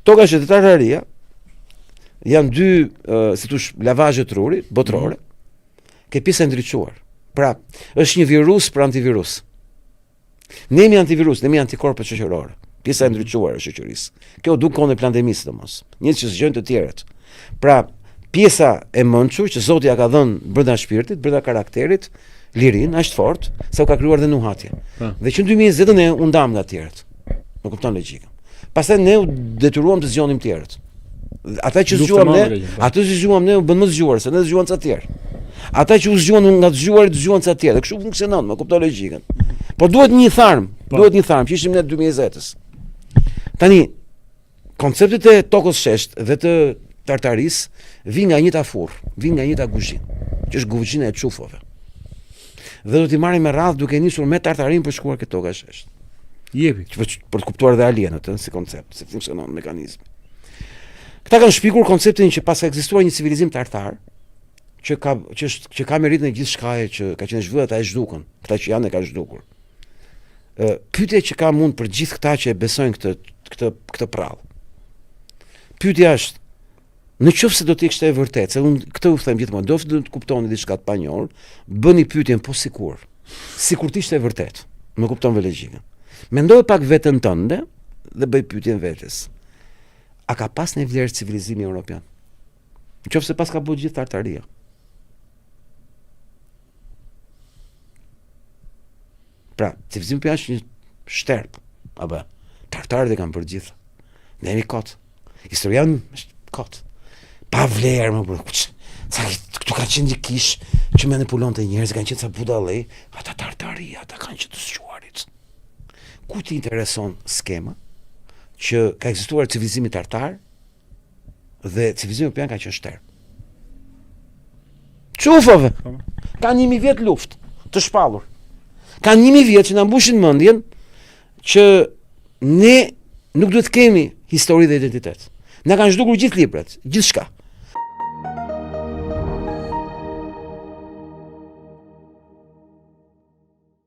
Toka që të Tartaria janë dy, si thosh, lavazhe truri botërore, ke pjesa ndriçuar. Pra, është një virus për antivirus. Ne jemi antivirus, ne jemi antikorpe shoqërore. Pjesa e ndriçuar e shoqërisë. Kjo duk kohën e pandemisë domos. Njerëz që zgjojnë të tjerët. Pra, pjesa e mençur që Zoti ja ka dhënë brenda shpirtit, brenda karakterit, lirin, është fort, sa u ka krijuar dhe nuhatje. Dhe që në 2020 ne u ndam nga të tjerët. Më kupton logjikën. Pastaj ne u detyruam të zgjonim të tjerët. Ata që zgjuam ne, ato që zgjuam ne u bën më zgjuar se ne zgjuan ca të tjerë. Ata që u zgjuan nga të zgjuarit zgjuan ca të tjerë. Kështu funksionon, më kupton logjikën. Po duhet një tharm, që ishim ne 2020-s. Tani konceptet e tokës shesht dhe të Tartaris vijnë nga një tafurr, vijnë nga një ta kuzhinë, që është kuzhina e çufove. Dhe do t'i marrim me radhë duke nisur me Tartarin për shkuar këtë tokë shesht. Jepi. Për të kuptuar dhe alienët, si koncept, si funksionon mekanizmi. Këta kanë shpikur konceptin që pas ka ekzistuar një civilizim tartar, që ka meritën e gjithë shkaje që ka qenë zhvilluar ata e zhdukën, këta që janë e ka zhdukur. Pyetja që ka mund për gjithë këta që e besojnë këtë prallë. Pyetja është, në qoftë se do të ishte e vërtetë, se unë këtë u them gjithmonë, do të kuptoni diçka të panjohur, bëni pyetjen po sikur të ishte e vërtetë. Më kupton logjikën. Mendoje pak veten tënde dhe bëj pyetjen vetes. A ka pas në vlerë civilizimi evropian? Nëse pas ka bërë gjithë Tartaria. Pra, civilizimi evropian është një shterp, apo tartarët e kanë bërë gjithë. Ne jemi kot. Historia është kot. Pa vlerë më bërë. Këtu ka qenë një kish që manipulonte njerëz, kanë qenë ca budallë, ata Tartaria, ata kanë qenë të zgjuarit. Ku ti intereson skema që ka ekzistuar civilizimi tartar dhe civilizimi evropian ka qenë shterp. Çufove. Kanë 1000 vjet luftë të shpallur. Kanë 1000 vjet që na mbushin mendjen që ne nuk duhet të kemi histori dhe identitet. Na kanë zhdukur gjithë librat, gjithçka.